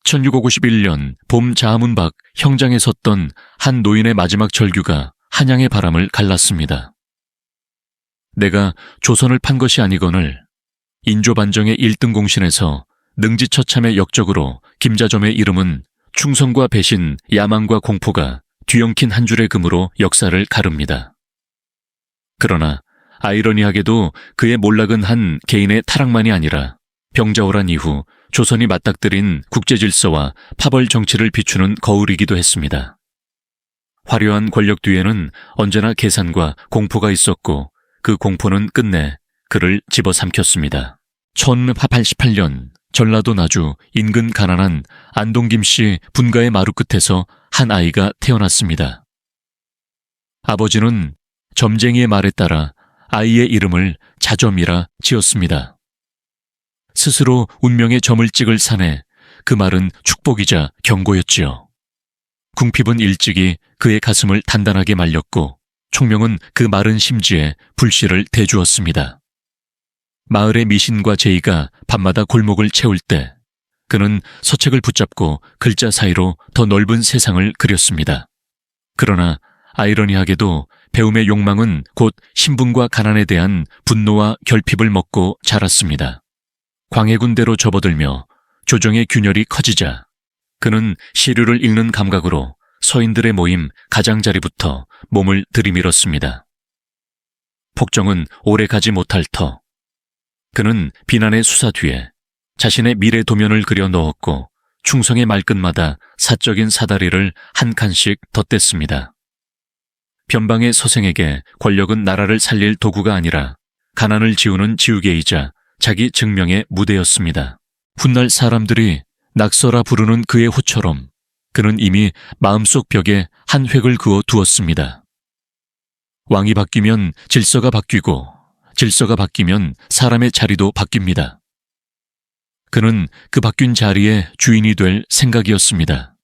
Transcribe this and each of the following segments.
1651년 봄 자문박 형장에 섰던 한 노인의 마지막 절규가 한양의 바람을 갈랐습니다. 내가 조선을 판 것이 아니거늘 인조반정의 1등 공신에서 능지처참의 역적으로 김자점의 이름은 충성과 배신, 야망과 공포가 뒤엉킨 한 줄의 금으로 역사를 가릅니다. 그러나 아이러니하게도 그의 몰락은 한 개인의 타락만이 아니라 병자호란 이후 조선이 맞닥뜨린 국제질서와 파벌 정치를 비추는 거울이기도 했습니다. 화려한 권력 뒤에는 언제나 계산과 공포가 있었고 그 공포는 끝내 그를 집어삼켰습니다. 1088년 전라도 나주 인근 가난한 안동김씨 분가의 마루 끝에서 한 아이가 태어났습니다. 아버지는 점쟁이의 말에 따라 아이의 이름을 자점이라 지었습니다. 스스로 운명의 점을 찍을 사내 그 말은 축복이자 경고였지요. 궁핍은 일찍이 그의 가슴을 단단하게 말렸고 총명은 그 마른 심지에 불씨를 대주었습니다. 마을의 미신과 제의가 밤마다 골목을 채울 때 그는 서책을 붙잡고 글자 사이로 더 넓은 세상을 그렸습니다. 그러나 아이러니하게도 배움의 욕망은 곧 신분과 가난에 대한 분노와 결핍을 먹고 자랐습니다. 광해군대로 접어들며 조정의 균열이 커지자 그는 시류를 읽는 감각으로 서인들의 모임 가장자리부터 몸을 들이밀었습니다. 폭정은 오래 가지 못할 터 그는 비난의 수사 뒤에 자신의 미래 도면을 그려 넣었고 충성의 말끝마다 사적인 사다리를 한 칸씩 덧댔습니다. 변방의 서생에게 권력은 나라를 살릴 도구가 아니라 가난을 지우는 지우개이자 자기 증명의 무대였습니다. 훗날 사람들이 낙서라 부르는 그의 호처럼 그는 이미 마음속 벽에 한 획을 그어 두었습니다. 왕이 바뀌면 질서가 바뀌고 질서가 바뀌면 사람의 자리도 바뀝니다. 그는 그 바뀐 자리의 주인이 될 생각이었습니다.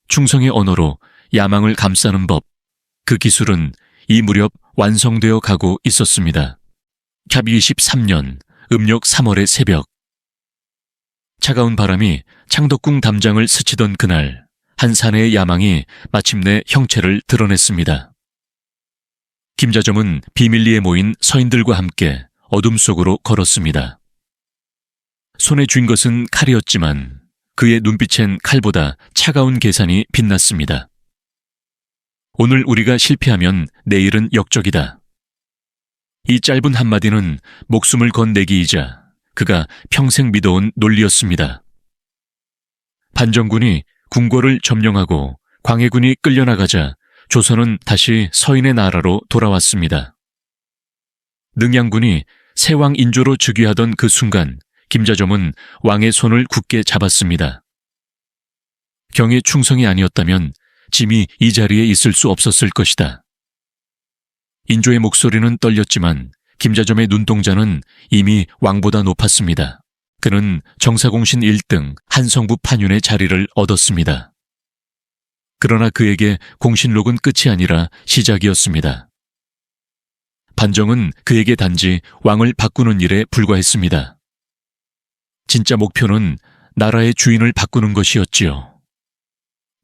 충성의 언어로 야망을 감싸는 법, 그 기술은 이 무렵 완성되어 가고 있었습니다. 캬 23년 음력 3월의 새벽 차가운 바람이 창덕궁 담장을 스치던 그날 한 사내의 야망이 마침내 형체를 드러냈습니다. 김자점은 비밀리에 모인 서인들과 함께 어둠 속으로 걸었습니다. 손에 쥔 것은 칼이었지만 그의 눈빛엔 칼보다 차가운 계산이 빛났습니다. 오늘 우리가 실패하면 내일은 역적이다. 이 짧은 한마디는 목숨을 건 내기이자 그가 평생 믿어온 논리였습니다. 반정군이 궁궐을 점령하고 광해군이 끌려나가자 조선은 다시 서인의 나라로 돌아왔습니다. 능양군이 세왕 인조로 즉위하던 그 순간 김자점은 왕의 손을 굳게 잡았습니다. 경의 충성이 아니었다면 짐이 이 자리에 있을 수 없었을 것이다. 인조의 목소리는 떨렸지만 김자점의 눈동자는 이미 왕보다 높았습니다. 그는 정사공신 1등 한성부 판윤의 자리를 얻었습니다. 그러나 그에게 공신록은 끝이 아니라 시작이었습니다. 반정은 그에게 단지 왕을 바꾸는 일에 불과했습니다. 진짜 목표는 나라의 주인을 바꾸는 것이었지요.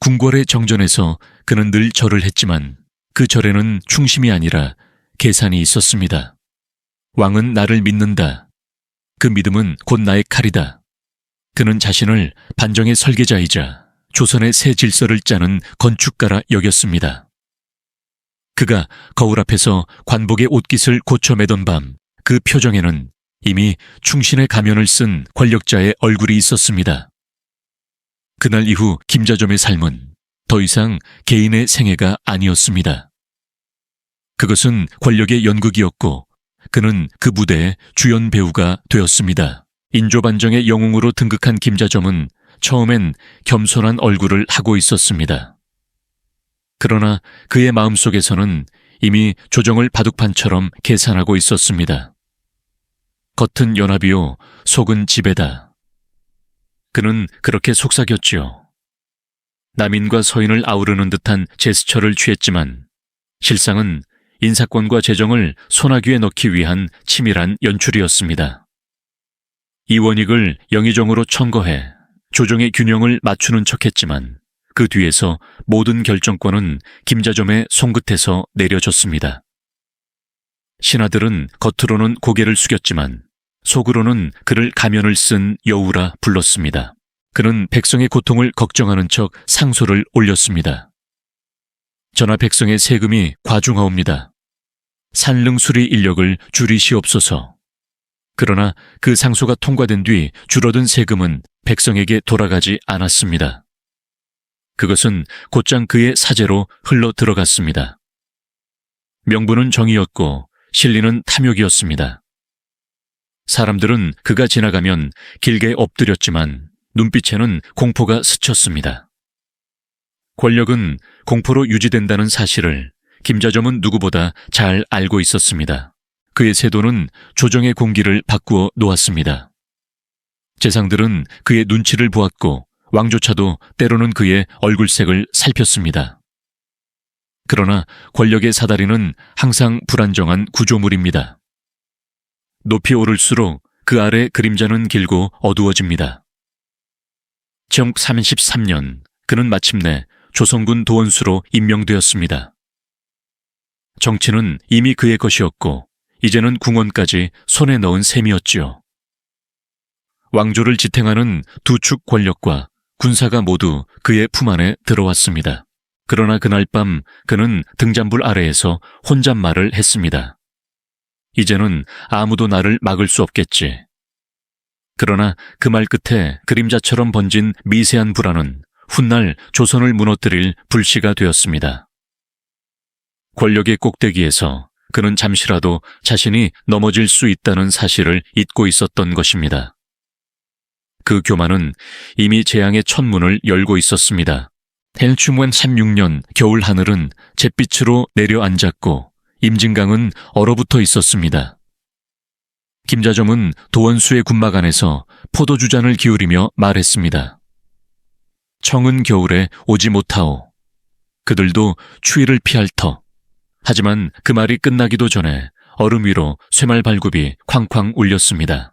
궁궐의 정전에서 그는 늘 절을 했지만 그 절에는 충심이 아니라 계산이 있었습니다. 왕은 나를 믿는다. 그 믿음은 곧 나의 칼이다. 그는 자신을 반정의 설계자이자 조선의 새 질서를 짜는 건축가라 여겼습니다. 그가 거울 앞에서 관복의 옷깃을 고쳐 매던 밤 그 표정에는 이미 충신의 가면을 쓴 권력자의 얼굴이 있었습니다. 그날 이후 김자점의 삶은 더 이상 개인의 생애가 아니었습니다. 그것은 권력의 연극이었고 그는 그 무대의 주연 배우가 되었습니다. 인조반정의 영웅으로 등극한 김자점은 처음엔 겸손한 얼굴을 하고 있었습니다. 그러나 그의 마음속에서는 이미 조정을 바둑판처럼 계산하고 있었습니다. 겉은 연합이요, 속은 지배다. 그는 그렇게 속삭였지요. 남인과 서인을 아우르는 듯한 제스처를 취했지만 실상은 인사권과 재정을 손아귀에 넣기 위한 치밀한 연출이었습니다. 이원익을 영의정으로 청거해 조정의 균형을 맞추는 척했지만 그 뒤에서 모든 결정권은 김자점의 손끝에서 내려졌습니다. 신하들은 겉으로는 고개를 숙였지만 속으로는 그를 가면을 쓴 여우라 불렀습니다. 그는 백성의 고통을 걱정하는 척 상소를 올렸습니다. 전하 백성의 세금이 과중하옵니다. 산릉 수리 인력을 줄이시옵소서. 그러나 그 상소가 통과된 뒤 줄어든 세금은 백성에게 돌아가지 않았습니다. 그것은 곧장 그의 사재로 흘러 들어갔습니다. 명분은 정의였고 실리는 탐욕이었습니다. 사람들은 그가 지나가면 길게 엎드렸지만 눈빛에는 공포가 스쳤습니다. 권력은 공포로 유지된다는 사실을 김자점은 누구보다 잘 알고 있었습니다. 그의 세도는 조정의 공기를 바꾸어 놓았습니다. 재상들은 그의 눈치를 보았고 왕조차도 때로는 그의 얼굴색을 살폈습니다. 그러나 권력의 사다리는 항상 불안정한 구조물입니다. 높이 오를수록 그 아래 그림자는 길고 어두워집니다. 정 33년 그는 마침내 조선군 도원수로 임명되었습니다. 정치는 이미 그의 것이었고 이제는 궁원까지 손에 넣은 셈이었지요. 왕조를 지탱하는 두 축 권력과 군사가 모두 그의 품 안에 들어왔습니다. 그러나 그날 밤 그는 등잔불 아래에서 혼잣말을 했습니다. 이제는 아무도 나를 막을 수 없겠지. 그러나 그 말 끝에 그림자처럼 번진 미세한 불안은 훗날 조선을 무너뜨릴 불씨가 되었습니다. 권력의 꼭대기에서 그는 잠시라도 자신이 넘어질 수 있다는 사실을 잊고 있었던 것입니다. 그 교만은 이미 재앙의 첫문을 열고 있었습니다. 헬충원 36년 겨울 하늘은 잿빛으로 내려앉았고 임진강은 얼어붙어 있었습니다. 김자점은 도원수의 군막 안에서 포도주잔을 기울이며 말했습니다. 청은 겨울에 오지 못하오. 그들도 추위를 피할 터. 하지만 그 말이 끝나기도 전에 얼음 위로 쇠말 발굽이 쾅쾅 울렸습니다.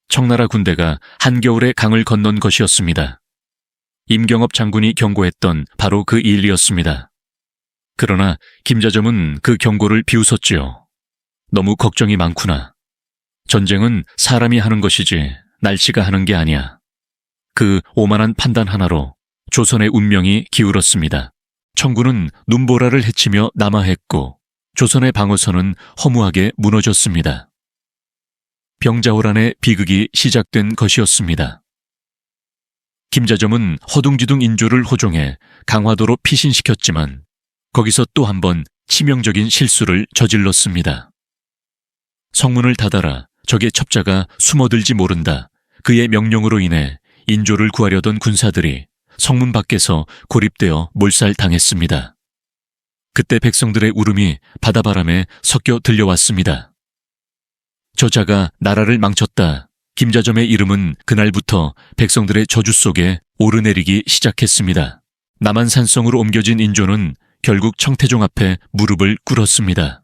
청나라 군대가 한겨울에 강을 건넌 것이었습니다. 임경업 장군이 경고했던 바로 그 일이었습니다. 그러나 김자점은 그 경고를 비웃었지요. 너무 걱정이 많구나. 전쟁은 사람이 하는 것이지 날씨가 하는 게 아니야. 그 오만한 판단 하나로 조선의 운명이 기울었습니다. 청군은 눈보라를 헤치며 남하했고 조선의 방어선은 허무하게 무너졌습니다. 병자호란의 비극이 시작된 것이었습니다. 김자점은 허둥지둥 인조를 호종해 강화도로 피신시켰지만 거기서 또 한 번 치명적인 실수를 저질렀습니다. 성문을 닫아라. 적의 첩자가 숨어들지 모른다. 그의 명령으로 인해 인조를 구하려던 군사들이 성문 밖에서 고립되어 몰살당했습니다. 그때 백성들의 울음이 바다바람에 섞여 들려왔습니다. 저자가 나라를 망쳤다. 김자점의 이름은 그날부터 백성들의 저주 속에 오르내리기 시작했습니다. 남한산성으로 옮겨진 인조는 결국 청태종 앞에 무릎을 꿇었습니다.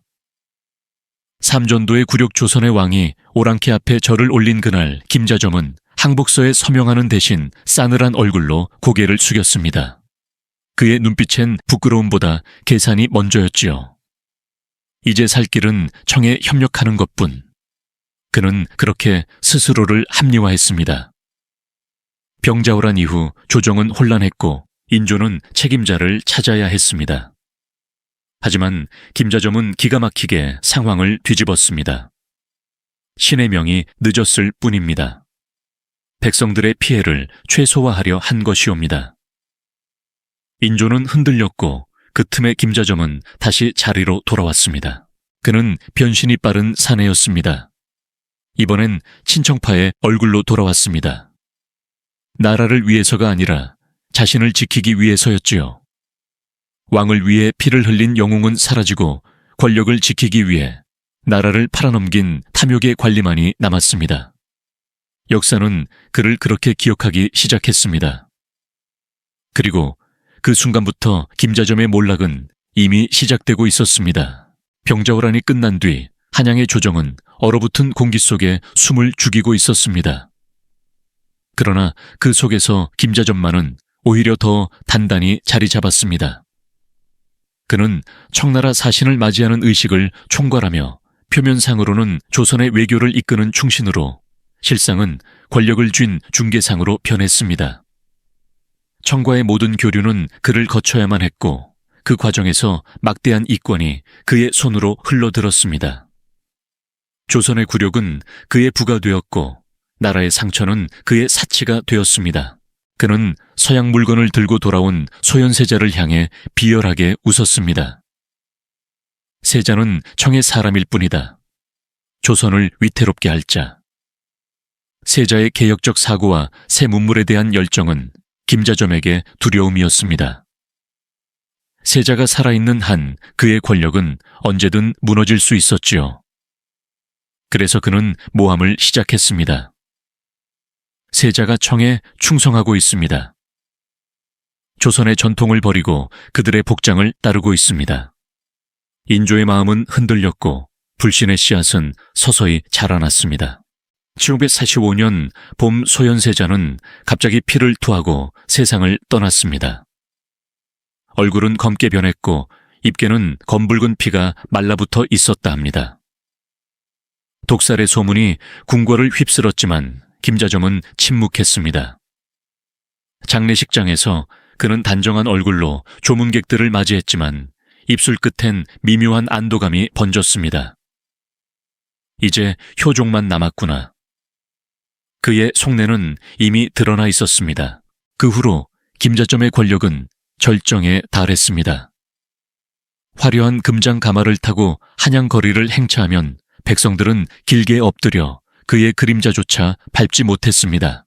삼전도의 굴욕 조선의 왕이 오랑캐 앞에 절을 올린 그날 김자점은 항복서에 서명하는 대신 싸늘한 얼굴로 고개를 숙였습니다. 그의 눈빛엔 부끄러움보다 계산이 먼저였지요. 이제 살 길은 청에 협력하는 것뿐. 그는 그렇게 스스로를 합리화했습니다. 병자호란 이후 조정은 혼란했고 인조는 책임자를 찾아야 했습니다. 하지만 김자점은 기가 막히게 상황을 뒤집었습니다. 신의 명이 늦었을 뿐입니다. 백성들의 피해를 최소화하려 한 것이옵니다. 인조는 흔들렸고 그 틈에 김자점은 다시 자리로 돌아왔습니다. 그는 변신이 빠른 사내였습니다. 이번엔 친청파의 얼굴로 돌아왔습니다. 나라를 위해서가 아니라 자신을 지키기 위해서였지요. 왕을 위해 피를 흘린 영웅은 사라지고 권력을 지키기 위해 나라를 팔아넘긴 탐욕의 관리만이 남았습니다. 역사는 그를 그렇게 기억하기 시작했습니다. 그리고 그 순간부터 김자점의 몰락은 이미 시작되고 있었습니다. 병자호란이 끝난 뒤 한양의 조정은 얼어붙은 공기 속에 숨을 죽이고 있었습니다. 그러나 그 속에서 김자전만은 오히려 더 단단히 자리 잡았습니다. 그는 청나라 사신을 맞이하는 의식을 총괄하며 표면상으로는 조선의 외교를 이끄는 충신으로 실상은 권력을 쥔 중개상으로 변했습니다. 청과의 모든 교류는 그를 거쳐야만 했고 그 과정에서 막대한 이권이 그의 손으로 흘러들었습니다. 조선의 굴욕은 그의 부가 되었고 나라의 상처는 그의 사치가 되었습니다. 그는 서양 물건을 들고 돌아온 소현세자를 향해 비열하게 웃었습니다. 세자는 청의 사람일 뿐이다. 조선을 위태롭게 할 자. 세자의 개혁적 사고와 새 문물에 대한 열정은 김자점에게 두려움이었습니다. 세자가 살아있는 한 그의 권력은 언제든 무너질 수 있었지요. 그래서 그는 모함을 시작했습니다. 세자가 청에 충성하고 있습니다. 조선의 전통을 버리고 그들의 복장을 따르고 있습니다. 인조의 마음은 흔들렸고 불신의 씨앗은 서서히 자라났습니다. 1545년 봄 소현세자는 갑자기 피를 토하고 세상을 떠났습니다. 얼굴은 검게 변했고 입계는 검붉은 피가 말라붙어 있었다 합니다. 독살의 소문이 궁궐을 휩쓸었지만 김자점은 침묵했습니다. 장례식장에서 그는 단정한 얼굴로 조문객들을 맞이했지만 입술 끝엔 미묘한 안도감이 번졌습니다. 이제 효종만 남았구나. 그의 속내는 이미 드러나 있었습니다. 그 후로 김자점의 권력은 절정에 달했습니다. 화려한 금장 가마를 타고 한양거리를 행차하면 백성들은 길게 엎드려 그의 그림자조차 밟지 못했습니다.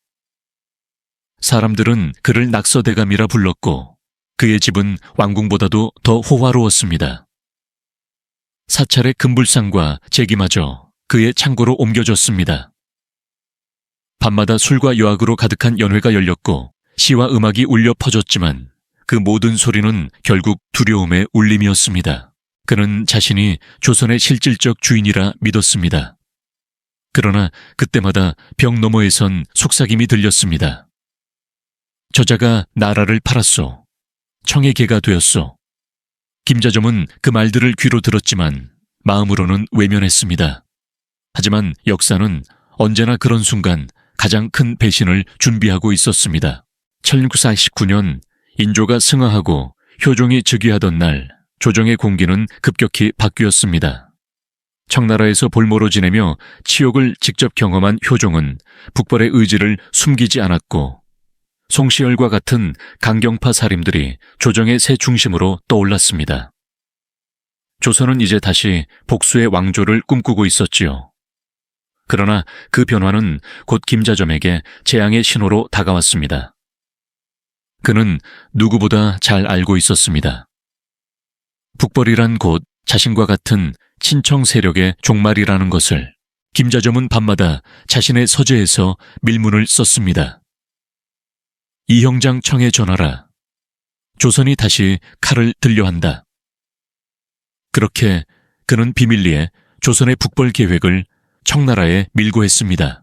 사람들은 그를 낙서대감이라 불렀고 그의 집은 왕궁보다도 더 호화로웠습니다. 사찰의 금불상과 제기마저 그의 창고로 옮겨졌습니다. 밤마다 술과 여악으로 가득한 연회가 열렸고 시와 음악이 울려 퍼졌지만 그 모든 소리는 결국 두려움의 울림이었습니다. 그는 자신이 조선의 실질적 주인이라 믿었습니다. 그러나 그때마다 벽 너머에선 속삭임이 들렸습니다. 저자가 나라를 팔았소. 청의 개가 되었소. 김자점은 그 말들을 귀로 들었지만 마음으로는 외면했습니다. 하지만 역사는 언제나 그런 순간 가장 큰 배신을 준비하고 있었습니다. 1649년 인조가 승하하고 효종이 즉위하던 날 조정의 공기는 급격히 바뀌었습니다. 청나라에서 볼모로 지내며 치욕을 직접 경험한 효종은 북벌의 의지를 숨기지 않았고 송시열과 같은 강경파 살인들이 조정의 새 중심으로 떠올랐습니다. 조선은 이제 다시 복수의 왕조를 꿈꾸고 있었지요. 그러나 그 변화는 곧 김자점에게 재앙의 신호로 다가왔습니다. 그는 누구보다 잘 알고 있었습니다. 북벌이란 곧 자신과 같은 친청 세력의 종말이라는 것을. 김자점은 밤마다 자신의 서재에서 밀문을 썼습니다. 이형장 청에 전하라. 조선이 다시 칼을 들려 한다. 그렇게 그는 비밀리에 조선의 북벌 계획을 청나라에 밀고 했습니다.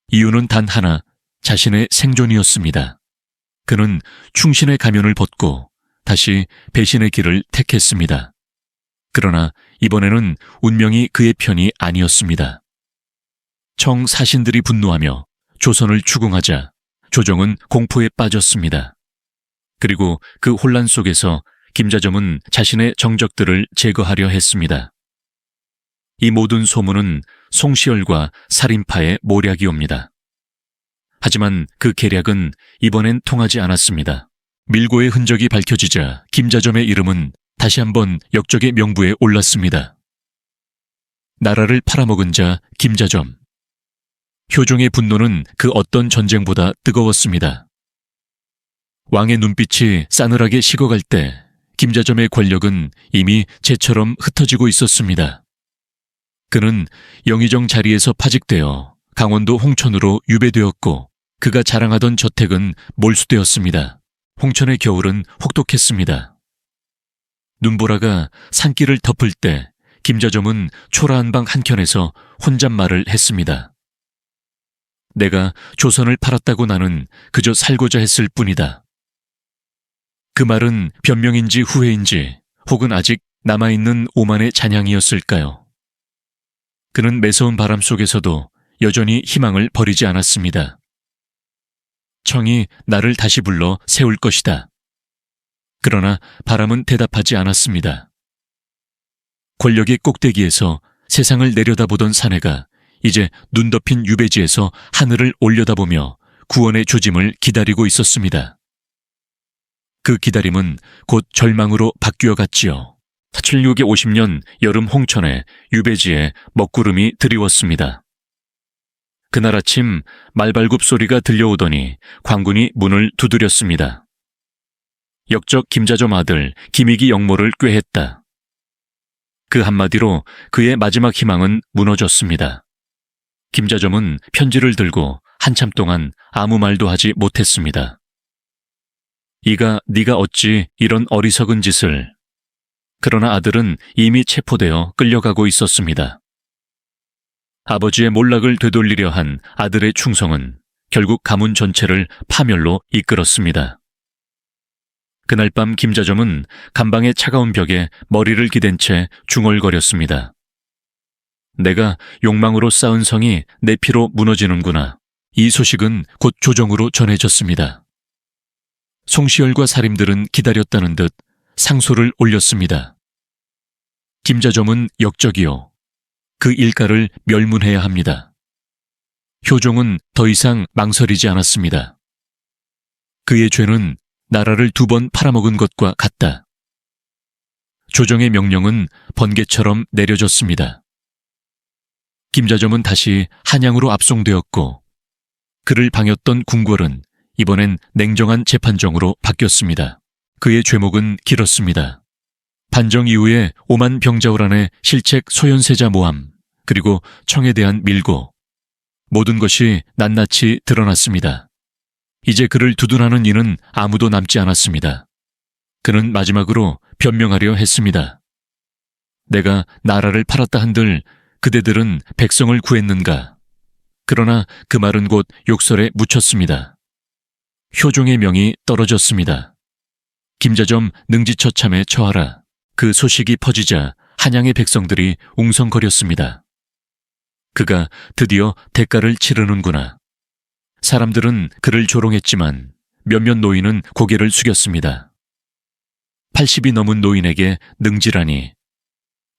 이유는 단 하나, 자신의 생존이었습니다. 그는 충신의 가면을 벗고 다시 배신의 길을 택했습니다. 그러나 이번에는 운명이 그의 편이 아니었습니다. 청 사신들이 분노하며 조선을 추궁하자 조정은 공포에 빠졌습니다. 그리고 그 혼란 속에서 김자점은 자신의 정적들을 제거하려 했습니다. 이 모든 소문은 송시열과 살인파의 모략이옵니다. 하지만 그 계략은 이번엔 통하지 않았습니다. 밀고의 흔적이 밝혀지자 김자점의 이름은 다시 한번 역적의 명부에 올랐습니다. 나라를 팔아먹은 자 김자점. 효종의 분노는 그 어떤 전쟁보다 뜨거웠습니다. 왕의 눈빛이 싸늘하게 식어갈 때 김자점의 권력은 이미 재처럼 흩어지고 있었습니다. 그는 영의정 자리에서 파직되어 강원도 홍천으로 유배되었고 그가 자랑하던 저택은 몰수되었습니다. 홍천의 겨울은 혹독했습니다. 눈보라가 산길을 덮을 때 김자점은 초라한 방 한켠에서 혼잣말을 했습니다. 내가 조선을 팔았다고 나는 그저 살고자 했을 뿐이다. 그 말은 변명인지 후회인지 혹은 아직 남아있는 오만의 잔향이었을까요? 그는 매서운 바람 속에서도 여전히 희망을 버리지 않았습니다. 청이 나를 다시 불러 세울 것이다. 그러나 바람은 대답하지 않았습니다. 권력의 꼭대기에서 세상을 내려다보던 사내가 이제 눈 덮인 유배지에서 하늘을 올려다보며 구원의 조짐을 기다리고 있었습니다. 그 기다림은 곧 절망으로 바뀌어 갔지요. 1650년 여름 홍천에 유배지에 먹구름이 드리웠습니다. 그날 아침 말발굽 소리가 들려오더니 관군이 문을 두드렸습니다. 역적 김자점 아들 김익이 역모를 꾀했다. 그 한마디로 그의 마지막 희망은 무너졌습니다. 김자점은 편지를 들고 한참 동안 아무 말도 하지 못했습니다. 이가 네가 어찌 이런 어리석은 짓을. 그러나 아들은 이미 체포되어 끌려가고 있었습니다. 아버지의 몰락을 되돌리려 한 아들의 충성은 결국 가문 전체를 파멸로 이끌었습니다. 그날 밤 김자점은 감방의 차가운 벽에 머리를 기댄 채 중얼거렸습니다. 내가 욕망으로 쌓은 성이 내 피로 무너지는구나. 이 소식은 곧 조정으로 전해졌습니다. 송시열과 사림들은 기다렸다는 듯 상소를 올렸습니다. 김자점은 역적이요. 그 일가를 멸문해야 합니다. 효종은 더 이상 망설이지 않았습니다. 그의 죄는 나라를 2번 팔아먹은 것과 같다. 조정의 명령은 번개처럼 내려졌습니다. 김자점은 다시 한양으로 압송되었고 그를 방했던 궁궐은 이번엔 냉정한 재판정으로 바뀌었습니다. 그의 죄목은 길었습니다. 반정 이후에 오만 병자호란의 실책 소현세자 모함, 그리고 청에 대한 밀고, 모든 것이 낱낱이 드러났습니다. 이제 그를 두둔하는 이는 아무도 남지 않았습니다. 그는 마지막으로 변명하려 했습니다. 내가 나라를 팔았다 한들 그대들은 백성을 구했는가? 그러나 그 말은 곧 욕설에 묻혔습니다. 효종의 명이 떨어졌습니다. 김자점 능지처참에 처하라. 그 소식이 퍼지자 한양의 백성들이 웅성거렸습니다. 그가 드디어 대가를 치르는구나. 사람들은 그를 조롱했지만 몇몇 노인은 고개를 숙였습니다. 80이 넘은 노인에게 능지라니.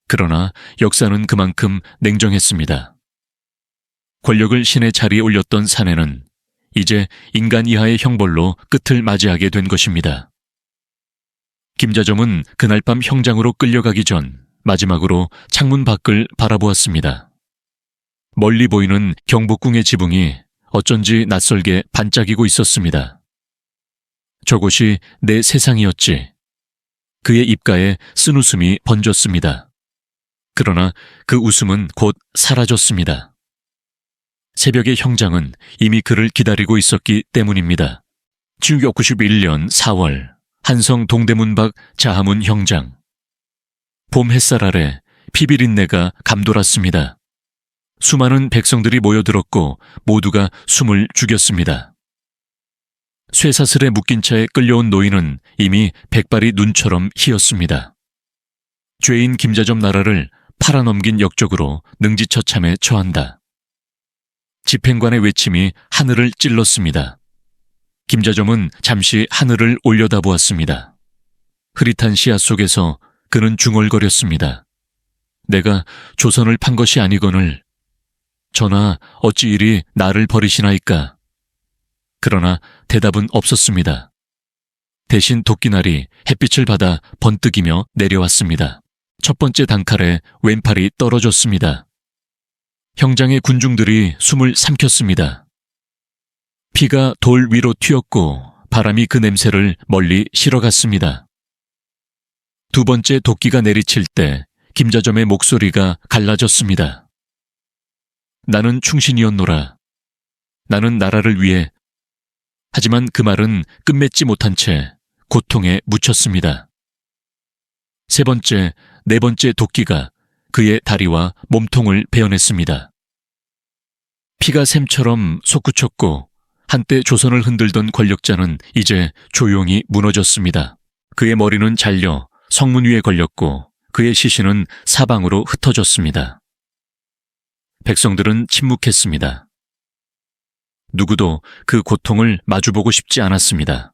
그러나 역사는 그만큼 냉정했습니다. 권력을 신의 자리에 올렸던 사내는 이제 인간 이하의 형벌로 끝을 맞이하게 된 것입니다. 김자점은 그날 밤 형장으로 끌려가기 전 마지막으로 창문 밖을 바라보았습니다. 멀리 보이는 경복궁의 지붕이 어쩐지 낯설게 반짝이고 있었습니다. 저곳이 내 세상이었지. 그의 입가에 쓴웃음이 번졌습니다. 그러나 그 웃음은 곧 사라졌습니다. 새벽의 형장은 이미 그를 기다리고 있었기 때문입니다. 1691년 4월 한성 동대문 밖 자하문 형장. 봄 햇살 아래 피비린내가 감돌았습니다. 수많은 백성들이 모여들었고 모두가 숨을 죽였습니다. 쇠사슬에 묶인 차에 끌려온 노인은 이미 백발이 눈처럼 희었습니다. 죄인 김자점 나라를 팔아넘긴 역적으로 능지처참에 처한다. 집행관의 외침이 하늘을 찔렀습니다. 김자점은 잠시 하늘을 올려다보았습니다. 흐릿한 시야 속에서 그는 중얼거렸습니다. 내가 조선을 판 것이 아니거늘 전하 어찌 이리 나를 버리시나이까. 그러나 대답은 없었습니다. 대신 도끼날이 햇빛을 받아 번뜩이며 내려왔습니다. 첫 번째 단칼에 왼팔이 떨어졌습니다. 형장의 군중들이 숨을 삼켰습니다. 피가 돌 위로 튀었고 바람이 그 냄새를 멀리 실어갔습니다. 두 번째 도끼가 내리칠 때 김자점의 목소리가 갈라졌습니다. 나는 충신이었노라. 나는 나라를 위해. 하지만 그 말은 끝맺지 못한 채 고통에 묻혔습니다. 세 번째, 네 번째 도끼가 그의 다리와 몸통을 베어냈습니다. 피가 샘처럼 솟구쳤고 한때 조선을 흔들던 권력자는 이제 조용히 무너졌습니다. 그의 머리는 잘려 성문 위에 걸렸고 그의 시신은 사방으로 흩어졌습니다. 백성들은 침묵했습니다. 누구도 그 고통을 마주보고 싶지 않았습니다.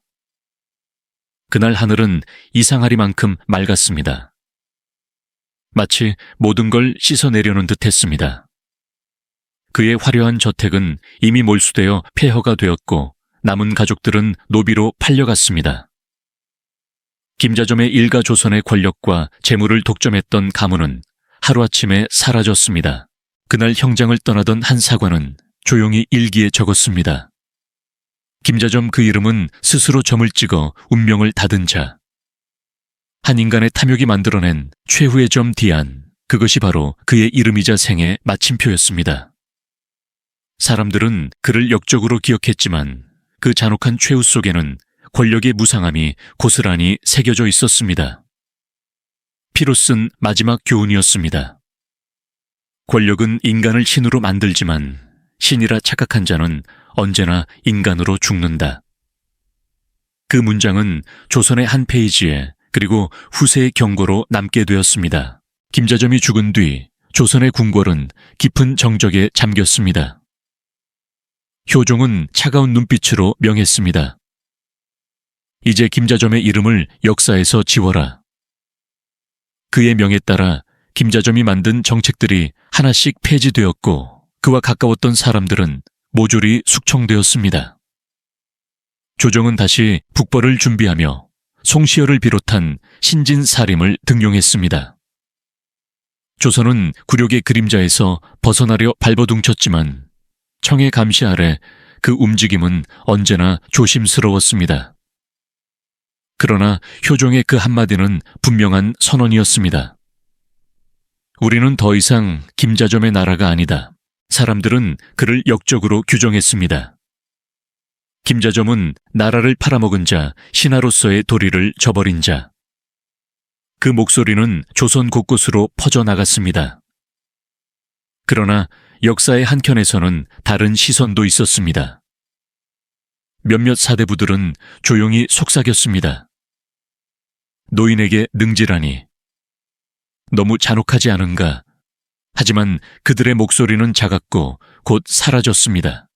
그날 하늘은 이상하리만큼 맑았습니다. 마치 모든 걸 씻어내려는 듯 했습니다. 그의 화려한 저택은 이미 몰수되어 폐허가 되었고 남은 가족들은 노비로 팔려갔습니다. 김자점의 일가 조선의 권력과 재물을 독점했던 가문은 하루아침에 사라졌습니다. 그날 형장을 떠나던 한 사관은 조용히 일기에 적었습니다. 김자점 그 이름은 스스로 점을 찍어 운명을 닫은 자. 한 인간의 탐욕이 만들어낸 최후의 점 디안, 그것이 바로 그의 이름이자 생의 마침표였습니다. 사람들은 그를 역적으로 기억했지만 그 잔혹한 최후 속에는 권력의 무상함이 고스란히 새겨져 있었습니다. 피로 쓴 마지막 교훈이었습니다. 권력은 인간을 신으로 만들지만 신이라 착각한 자는 언제나 인간으로 죽는다. 그 문장은 조선의 한 페이지에 그리고 후세의 경고로 남게 되었습니다. 김자점이 죽은 뒤 조선의 궁궐은 깊은 정적에 잠겼습니다. 효종은 차가운 눈빛으로 명했습니다. 이제 김자점의 이름을 역사에서 지워라. 그의 명에 따라 김자점이 만든 정책들이 하나씩 폐지되었고 그와 가까웠던 사람들은 모조리 숙청되었습니다. 조정은 다시 북벌을 준비하며 송시열을 비롯한 신진사림을 등용했습니다. 조선은 굴욕의 그림자에서 벗어나려 발버둥쳤지만 청의 감시 아래 그 움직임은 언제나 조심스러웠습니다. 그러나 효종의 그 한마디는 분명한 선언이었습니다. 우리는 더 이상 김자점의 나라가 아니다. 사람들은 그를 역적으로 규정했습니다. 김자점은 나라를 팔아먹은 자, 신하로서의 도리를 저버린 자. 그 목소리는 조선 곳곳으로 퍼져나갔습니다. 그러나 역사의 한켠에서는 다른 시선도 있었습니다. 몇몇 사대부들은 조용히 속삭였습니다. 노인에게 능지라니. 너무 잔혹하지 않은가? 하지만 그들의 목소리는 작았고 곧 사라졌습니다.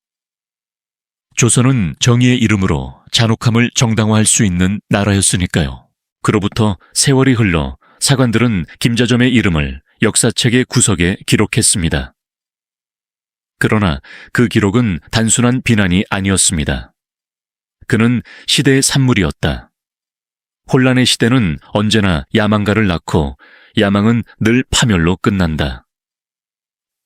조선은 정의의 이름으로 잔혹함을 정당화할 수 있는 나라였으니까요. 그로부터 세월이 흘러 사관들은 김자점의 이름을 역사책의 구석에 기록했습니다. 그러나 그 기록은 단순한 비난이 아니었습니다. 그는 시대의 산물이었다. 혼란의 시대는 언제나 야망가를 낳고 야망은 늘 파멸로 끝난다.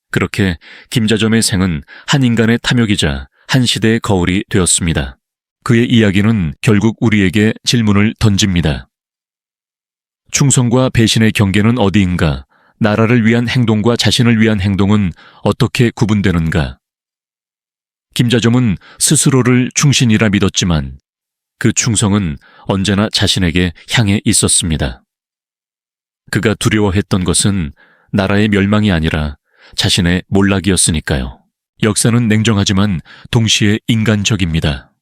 그렇게 김자점의 생은 한 인간의 탐욕이자 한 시대의 거울이 되었습니다. 그의 이야기는 결국 우리에게 질문을 던집니다. 충성과 배신의 경계는 어디인가? 나라를 위한 행동과 자신을 위한 행동은 어떻게 구분되는가? 김자점은 스스로를 충신이라 믿었지만 그 충성은 언제나 자신에게 향해 있었습니다. 그가 두려워했던 것은 나라의 멸망이 아니라 자신의 몰락이었으니까요. 역사는 냉정하지만 동시에 인간적입니다.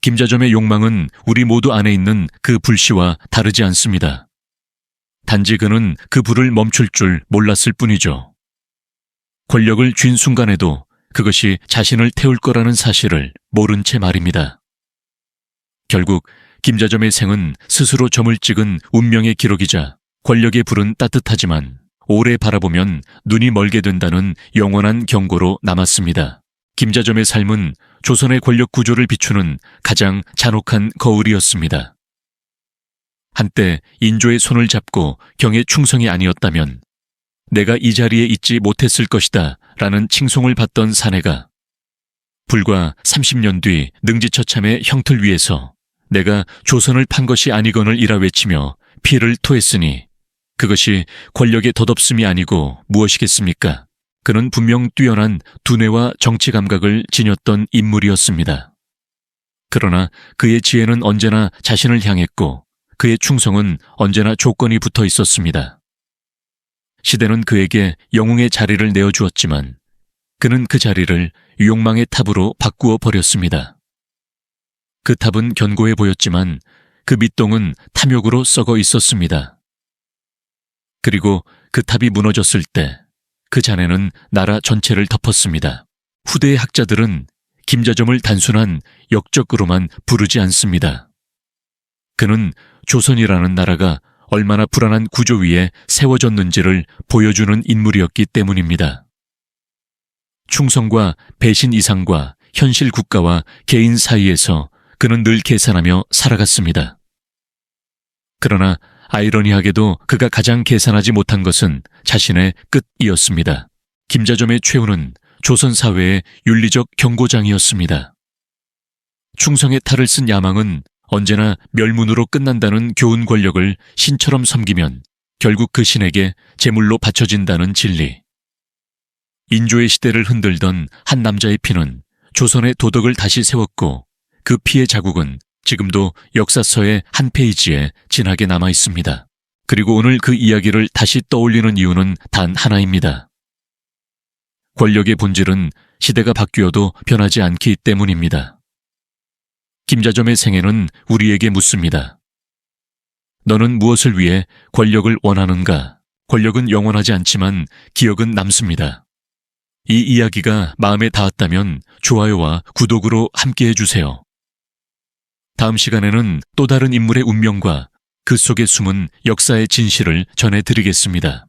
김자점의 욕망은 우리 모두 안에 있는 그 불씨와 다르지 않습니다. 단지 그는 그 불을 멈출 줄 몰랐을 뿐이죠. 권력을 쥔 순간에도 그것이 자신을 태울 거라는 사실을 모른 채 말입니다. 결국 김자점의 생은 스스로 점을 찍은 운명의 기록이자 권력의 불은 따뜻하지만 오래 바라보면 눈이 멀게 된다는 영원한 경고로 남았습니다. 김자점의 삶은 조선의 권력 구조를 비추는 가장 잔혹한 거울이었습니다. 한때 인조의 손을 잡고 경의 충성이 아니었다면 내가 이 자리에 있지 못했을 것이다 라는 칭송을 받던 사내가 불과 30년 뒤 능지처참의 형틀 위에서 내가 조선을 판 것이 아니거늘 이라 외치며 피를 토했으니 그것이 권력의 덧없음이 아니고 무엇이겠습니까? 그는 분명 뛰어난 두뇌와 정치 감각을 지녔던 인물이었습니다. 그러나 그의 지혜는 언제나 자신을 향했고 그의 충성은 언제나 조건이 붙어 있었습니다. 시대는 그에게 영웅의 자리를 내어주었지만 그는 그 자리를 욕망의 탑으로 바꾸어 버렸습니다. 그 탑은 견고해 보였지만 그 밑동은 탐욕으로 썩어 있었습니다. 그리고 그 탑이 무너졌을 때 그 잔해는 나라 전체를 덮었습니다. 후대의 학자들은 김자점을 단순한 역적으로만 부르지 않습니다. 그는 조선이라는 나라가 얼마나 불안한 구조 위에 세워졌는지를 보여주는 인물이었기 때문입니다. 충성과 배신 이상과 현실 국가와 개인 사이에서 그는 늘 계산하며 살아갔습니다. 그러나 아이러니하게도 그가 가장 계산하지 못한 것은 자신의 끝이었습니다. 김자점의 최후는 조선 사회의 윤리적 경고장이었습니다. 충성의 탈을 쓴 야망은 언제나 멸문으로 끝난다는 교훈 권력을 신처럼 섬기면 결국 그 신에게 제물로 바쳐진다는 진리. 인조의 시대를 흔들던 한 남자의 피는 조선의 도덕을 다시 세웠고 그 피의 자국은 지금도 역사서의 한 페이지에 진하게 남아 있습니다. 그리고 오늘 그 이야기를 다시 떠올리는 이유는 단 하나입니다. 권력의 본질은 시대가 바뀌어도 변하지 않기 때문입니다. 김자점의 생애는 우리에게 묻습니다. 너는 무엇을 위해 권력을 원하는가? 권력은 영원하지 않지만 기억은 남습니다. 이 이야기가 마음에 닿았다면 좋아요와 구독으로 함께해 주세요. 다음 시간에는 또 다른 인물의 운명과 그 속에 숨은 역사의 진실을 전해드리겠습니다.